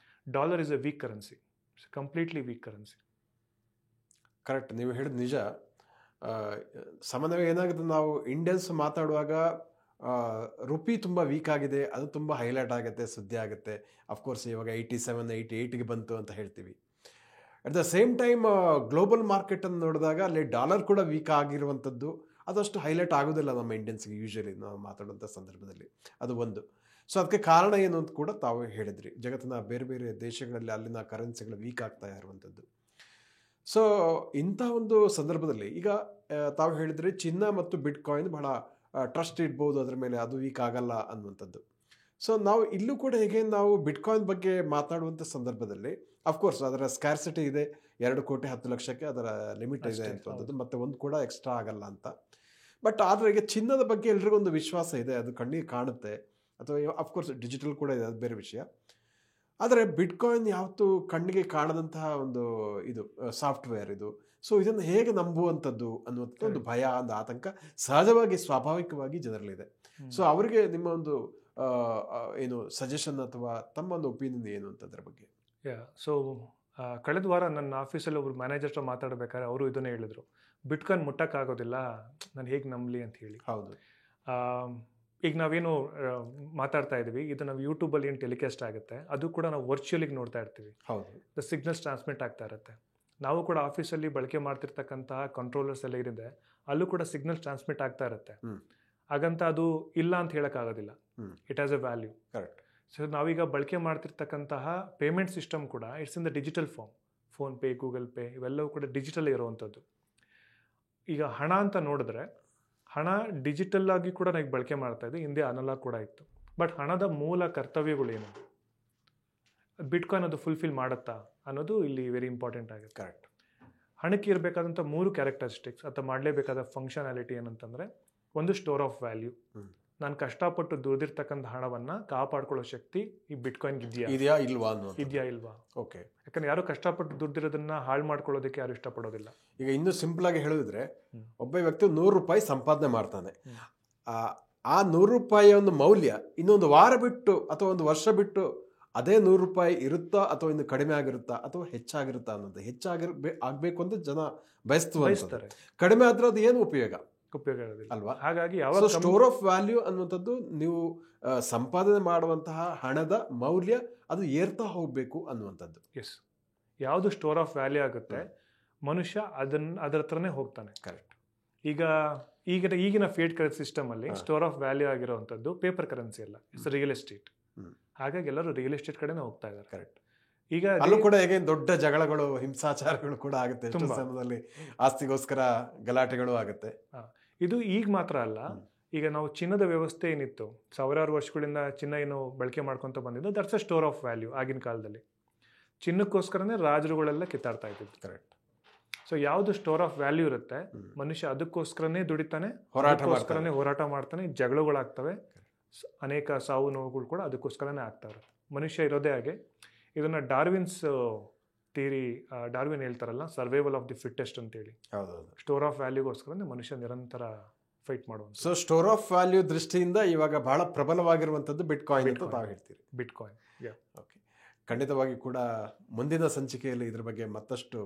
Dollar is a weak currency, it's completely weak currency. Correct, ನೀವು ಹೇಳಿದ ನಿಜ. ಸಾಮಾನ್ಯವಾಗಿ ಏನಾಗುತ್ತೆ, ನಾವು ಇಂಡಿಯನ್ಸ್ ಮಾತಾಡುವಾಗ ರುಪಿ ತುಂಬ ವೀಕ್ ಆಗಿದೆ, ಅದು ತುಂಬ ಹೈಲೈಟ್ ಆಗುತ್ತೆ, ಸುದ್ದಿ ಆಗುತ್ತೆ. ಅಫ್ಕೋರ್ಸ್ ಇವಾಗ 87, 88ಗೆ ಬಂತು ಅಂತ ಹೇಳ್ತೀವಿ. At the same time global ಮಾರ್ಕೆಟನ್ನು ನೋಡಿದಾಗ ಅಲ್ಲಿ ಡಾಲರ್ ಕೂಡ ವೀಕ್ ಆಗಿರುವಂಥದ್ದು ಅದಷ್ಟು ಹೈಲೈಟ್ ಆಗೋದಿಲ್ಲ ನಮ್ಮ ಇಂಡಿಯನ್ಸ್ಗೆ ಯೂಶಲಿ ನಾವು ಮಾತಾಡುವಂಥ ಸಂದರ್ಭದಲ್ಲಿ. ಅದು ಒಂದು. ಸೊ ಅದಕ್ಕೆ ಕಾರಣ ಏನು ಅಂತ ಕೂಡ ತಾವು ಹೇಳಿದ್ರಿ, ಜಗತ್ತಿನ ಬೇರೆ ಬೇರೆ ದೇಶಗಳಲ್ಲಿ ಅಲ್ಲಿನ ಕರೆನ್ಸಿಗಳು ವೀಕ್ ಆಗ್ತಾ ಇರುವಂಥದ್ದು. ಸೊ ಇಂಥ ಒಂದು ಸಂದರ್ಭದಲ್ಲಿ ಈಗ ತಾವು ಹೇಳಿದ್ರಿ ಚಿನ್ನ ಮತ್ತು ಬಿಟ್ ಕಾಯಿನ್ ಬಹಳ ಟ್ರಸ್ಟ್ ಇಡ್ಬೋದು ಅದರ ಮೇಲೆ, ಅದು ವೀಕ್ ಆಗಲ್ಲ ಅನ್ನುವಂಥದ್ದು. ಸೊ ನಾವು ಇಲ್ಲೂ ಕೂಡ ಹೇಗೆ ನಾವು ಬಿಟ್ ಕಾಯಿನ್ ಬಗ್ಗೆ ಮಾತಾಡುವಂಥ ಸಂದರ್ಭದಲ್ಲಿ ಅಫ್ಕೋರ್ಸ್ ಅದರ ಸ್ಕ್ಯಾರ್ಸಿಟಿ ಇದೆ, 2,10,00,000ಕ್ಕೆ ಅದರ ಲಿಮಿಟ್ ಇದೆ ಅಂತಂಥದ್ದು, ಮತ್ತು ಒಂದು ಕೂಡ ಎಕ್ಸ್ಟ್ರಾ ಆಗಲ್ಲ ಅಂತ. ಬಟ್ ಆದರೆ ಈಗ ಚಿನ್ನದ ಬಗ್ಗೆ ಎಲ್ರಿಗೂ ಒಂದು ವಿಶ್ವಾಸ ಇದೆ, ಅದು ಕಣ್ಣಿಗೆ ಕಾಣುತ್ತೆ, ಅಥವಾ ಅಫ್ಕೋರ್ಸ್ ಡಿಜಿಟಲ್ ಕೂಡ ಇದೆ, ಅದು ಬೇರೆ ವಿಷಯ. ಆದರೆ ಬಿಟ್ ಕಾಯಿನ್ ಯಾವತ್ತೂ ಕಣ್ಣಿಗೆ ಕಾಣದಂತಹ ಒಂದು ಇದು ಸಾಫ್ಟ್ವೇರ್ ಇದು. ಸೊ ಇದನ್ನು ಹೇಗೆ ನಂಬುವಂಥದ್ದು ಅನ್ನುವಂಥ ಒಂದು ಭಯ, ಒಂದು ಆತಂಕ ಸಹಜವಾಗಿ ಸ್ವಾಭಾವಿಕವಾಗಿ ಜನರಲ್ಲಿದೆ. ಸೊ ಅವರಿಗೆ ನಿಮ್ಮ ಒಂದು ಏನು ಸಜೆಷನ್ ಅಥವಾ ತಮ್ಮ ಒಂದು ಒಪಿನಿಯನ್ ಏನು ಅಂತದ್ರ ಬಗ್ಗೆ? ಸೊ ಕಳೆದ ವಾರ ನನ್ನ ಆಫೀಸಲ್ಲಿ ಒಬ್ರು ಮ್ಯಾನೇಜರ್ ಹತ್ರ ಮಾತಾಡಬೇಕಾದ್ರೆ ಅವರು ಇದನ್ನೇ ಹೇಳಿದ್ರು, ಬಿಟ್ಕಾಯಿನ್ ಮುಟ್ಟಕ್ಕಾಗೋದಿಲ್ಲ, ನಾನು ಹೇಗೆ ನಂಬಲಿ ಅಂತ ಹೇಳಿ. ಹೌದು. ಈಗ ನಾವೇನು ಮಾತಾಡ್ತಾ ಇದ್ದೀವಿ, ಇದು ನಾವು ಯೂಟ್ಯೂಬಲ್ಲಿ ಏನು ಟೆಲಿಕಾಸ್ಟ್ ಆಗುತ್ತೆ, ಅದು ಕೂಡ ನಾವು ವರ್ಚುವಲಿಗೆ ನೋಡ್ತಾ ಇರ್ತೀವಿ. ಹೌದು. ದ ಸಿಗ್ನಲ್ಸ್ ಟ್ರಾನ್ಸ್ಮಿಟ್ ಆಗ್ತಾ ಇರುತ್ತೆ. ನಾವು ಕೂಡ ಆಫೀಸಲ್ಲಿ ಬಳಕೆ ಮಾಡ್ತಿರ್ತಕ್ಕಂತಹ ಕಂಟ್ರೋಲರ್ಸ್ ಎಲ್ಲ ಏನಿದೆ, ಅಲ್ಲೂ ಕೂಡ ಸಿಗ್ನಲ್ಸ್ ಟ್ರಾನ್ಸ್ಮಿಟ್ ಆಗ್ತಾ ಇರುತ್ತೆ. ಹಾಗಂತ ಅದು ಇಲ್ಲ ಅಂತ ಹೇಳೋಕ್ಕಾಗೋದಿಲ್ಲ. It has a value. Correct. So ನಾವೀಗ ಬಳಕೆ ಮಾಡ್ತಿರ್ತಕ್ಕಂತಹ ಪೇಮೆಂಟ್ ಸಿಸ್ಟಮ್ ಕೂಡ it's in the digital form. PhonePe, Google Pay ಇವೆಲ್ಲವೂ ಕೂಡ ಡಿಜಿಟಲ್ ಇರುವಂಥದ್ದು. ಈಗ ಹಣ ಅಂತ ನೋಡಿದ್ರೆ, ಹಣ ಡಿಜಿಟಲ್ ಆಗಿ ಕೂಡ ನಾವು ಬಳಕೆ ಮಾಡ್ತಾ ಇದ್ದೀವಿ, ಹಿಂದೆ ಅನಲಾಗ್ ಕೂಡ ಇತ್ತು. ಬಟ್ ಹಣದ ಮೂಲ ಕರ್ತವ್ಯಗಳೇನು, ಬಿಟ್ಕಾಯಿನ್ ಅದು ಫುಲ್ಫಿಲ್ ಮಾಡುತ್ತಾ ಅನ್ನೋದು ಇಲ್ಲಿ ವೆರಿ ಇಂಪಾರ್ಟೆಂಟ್ ಆಗಿದೆ. ಕರೆಕ್ಟ್. ಹಣಕ್ಕೆ ಇರಬೇಕಾದಂಥ 3 ಕ್ಯಾರೆಕ್ಟರಿಸ್ಟಿಕ್ಸ್ ಅಥವಾ ಮಾಡಲೇಬೇಕಾದ ಫಂಕ್ಷನಾಲಿಟಿ ಏನಂತಂದರೆ, ಒಂದು ಸ್ಟೋರ್ ಆಫ್ ವ್ಯಾಲ್ಯೂ. ಹ್ಮ್. ನಾನು ಕಷ್ಟಪಟ್ಟು ದುಡ್ದಿರ್ತಕ್ಕಂಥ ಹಣವನ್ನ ಕಾಪಾಡ್ಕೊಳ್ಳೋ ಶಕ್ತಿ ಈ ಬಿಟ್ಕಾಯಿನ್ ಇದೆಯಾ ಇಲ್ವಾ ಅನ್ನೋದು. ಇದೆಯಾ ಇಲ್ವಾ? ಓಕೆ. ಯಾಕಂದ್ರೆ ಯಾರು ಕಷ್ಟಪಟ್ಟು ದುಡ್ದಿರೋದನ್ನ ಹಾಳು ಮಾಡ್ಕೊಳ್ಳೋದಕ್ಕೆ ಯಾರು ಇಷ್ಟಪಡೋದಿಲ್ಲ. ಈಗ ಇನ್ನೂ ಸಿಂಪಲ್ ಆಗಿ ಹೇಳಿದ್ರೆ, ಒಬ್ಬ ವ್ಯಕ್ತಿ 100 ರೂಪಾಯಿ ಸಂಪಾದನೆ ಮಾಡ್ತಾನೆ. ಆ 100 ರೂಪಾಯಿಯ ಒಂದು ಮೌಲ್ಯ ಇನ್ನೊಂದು ವಾರ ಬಿಟ್ಟು ಅಥವಾ ಒಂದು ವರ್ಷ ಬಿಟ್ಟು ಅದೇ 100 ರೂಪಾಯಿ ಇರುತ್ತಾ ಅಥವಾ ಇನ್ನು ಕಡಿಮೆ ಆಗಿರುತ್ತಾ ಅಥವಾ ಹೆಚ್ಚಾಗಿರುತ್ತಾ ಅನ್ನೋದು. ಆಗ್ಬೇಕು ಅಂತ ಜನ ಬಯಸ್ತಾರೆ. ಕಡಿಮೆ ಆದ್ರೆ ಅದು ಏನು ಉಪಯೋಗ ಇರೋದಿಲ್ಲ ಅಲ್ವಾ? ಹಾಗಾಗಿ ಸ್ಟೋರ್ ಆಫ್ ವ್ಯಾಲ್ಯೂ ಅನ್ನುವಂಥದ್ದು ನೀವು ಸಂಪಾದನೆ ಮಾಡುವಂತಹ ಹಣದ ಮೌಲ್ಯ ಅದು ಏರ್ತಾ ಹೋಗ್ಬೇಕು ಅನ್ನುವಂಥದ್ದು. ಎಸ್, ಯಾವುದು ಸ್ಟೋರ್ ಆಫ್ ವ್ಯಾಲ್ಯೂ ಆಗುತ್ತೆ ಮನುಷ್ಯ ಅದರ ಹತ್ರನೇ ಹೋಗ್ತಾನೆ. ಕರೆಕ್ಟ್. ಈಗಿನ ಫಿಯಟ್ ಕರೆನ್ಸಿ ಸಿಸ್ಟಮ್ ಅಲ್ಲಿ ಸ್ಟೋರ್ ಆಫ್ ವ್ಯಾಲ್ಯೂ ಆಗಿರುವಂತದ್ದು ಪೇಪರ್ ಕರೆನ್ಸಿ ಅಲ್ಲ, ಇಟ್ಸ್ ರಿಯಲ್ ಎಸ್ಟೇಟ್. ಹಾಗಾಗಿ ಎಲ್ಲರೂ ರಿಯಲ್ ಎಸ್ಟೇಟ್ ಕಡೆನೇ ಹೋಗ್ತಾ ಇದ್ದಾರೆ. ಕರೆಕ್ಟ್. ಈಗ ಅಲ್ಲೂ ಕೂಡ ಹೇಗೆ ದೊಡ್ಡ ಜಗಳಗಳು, ಹಿಂಸಾಚಾರಗಳು ಕೂಡ ಆಗುತ್ತೆ. ಎಷ್ಟೋ ಸಮಯದಲ್ಲಿ ಆಸ್ತಿಗೋಸ್ಕರ ಗಲಾಟೆಗಳು ಆಗುತ್ತೆ. ಇದು ಈಗ ಮಾತ್ರ ಅಲ್ಲ, ಈಗ ನಾವು ಚಿನ್ನದ ವ್ಯವಸ್ಥೆ ಏನಿತ್ತು ಸಾವಿರಾರು ವರ್ಷಗಳಿಂದ ಚಿನ್ನ ಏನು ಬಳಕೆ ಮಾಡ್ಕೊಂತ ಬಂದಿದ್ದು, that's a store of value. ಆಗಿನ ಕಾಲದಲ್ಲಿ ಚಿನ್ನಕ್ಕೋಸ್ಕರನೇ ರಾಜರುಗಳೆಲ್ಲ ಕಿತ್ತಾಡ್ತಾ ಇದ್ದಿದ್ದು. ಕರೆಕ್ಟ್. ಸೊ ಯಾವ್ದು ಸ್ಟೋರ್ ಆಫ್ ವ್ಯಾಲ್ಯೂ ಇರುತ್ತೆ ಮನುಷ್ಯ ಅದಕ್ಕೋಸ್ಕರನೇ ದುಡಿತಾನೆ, ಹೋರಾಟ ಮಾಡ್ತಾನೆ, ಜಗಳಗಳಾಗ್ತವೆ, ಅನೇಕ ಸಾವು ನೋವುಗಳು ಕೂಡ ಅದಕ್ಕೋಸ್ಕರನೇ ಆಗ್ತಾ ಇರುತ್ತೆ. ಮನುಷ್ಯ ಇರೋದೇ ಹಾಗೆ. ಇದನ್ನ ಡಾರ್ವಿನ್ಸ್ ಥಿಯರಿ, ಡಾರ್ವಿನ್ ಹೇಳ್ತಾರಲ್ಲ, ಸರ್ವೈವಲ್ ಆಫ್ ದಿ ಫಿಟ್ಟೆಸ್ಟ್ ಅಂತೇಳಿ. ಸ್ಟೋರ್ ಆಫ್ ವ್ಯಾಲ್ಯೂಗೋಸ್ಕರನೇ ಮನುಷ್ಯ ನಿರಂತರ ಫೈಟ್ ಮಾಡುವಂತ. ಸೊ ಸ್ಟೋರ್ ಆಫ್ ವ್ಯಾಲ್ಯೂ ದೃಷ್ಟಿಯಿಂದ ಇವಾಗ ಬಹಳ ಪ್ರಬಲವಾಗಿರುವಂಥದ್ದು ಬಿಟ್ಕಾಯಿನ್ ಅಂತ ತಾವು ಹೇಳ್ತೀರಿ. ಬಿಟ್ಕಾಯಿನ್. ಓಕೆ. ಖಂಡಿತವಾಗಿ ಕೂಡ ಮುಂದಿನ ಸಂಚಿಕೆಯಲ್ಲಿ ಇದ್ರ ಬಗ್ಗೆ ಮತ್ತಷ್ಟು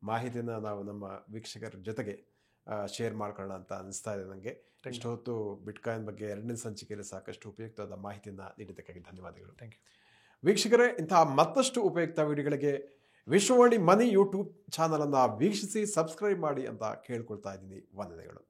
ಮಾಹಿತಿಯನ್ನು ನಾವು ನಮ್ಮ ವೀಕ್ಷಕರ ಜೊತೆಗೆ ಶೇರ್ ಮಾಡ್ಕೊಳ್ಳೋಣ ಅಂತ ಅನಿಸ್ತಾ ಇದೆ ನನಗೆ. ಇಷ್ಟು ಹೊತ್ತು ಬಿಟ್ಕಾಯಿನ್ ಬಗ್ಗೆ 2ನೇ ಸಂಚಿಕೆಯಲ್ಲಿ ಸಾಕಷ್ಟು ಉಪಯುಕ್ತವಾದ ಮಾಹಿತಿಯನ್ನು ನೀಡಿದ್ದಕ್ಕಾಗಿ ಧನ್ಯವಾದಗಳು. Thank you. ವೀಕ್ಷಕರೇ, ಇಂತಹ ಮತ್ತಷ್ಟು ಉಪಯುಕ್ತ ವಿಡಿಯೋಗಳಿಗೆ ವಿಶ್ವವಾಣಿ ಮನಿ ಯೂಟ್ಯೂಬ್ ಚಾನಲನ್ನು ವೀಕ್ಷಿಸಿ, ಸಬ್ಸ್ಕ್ರೈಬ್ ಮಾಡಿ ಅಂತ ಕೇಳ್ಕೊಳ್ತಾ ಇದ್ದೀನಿ. ವಂದನೆಗಳು.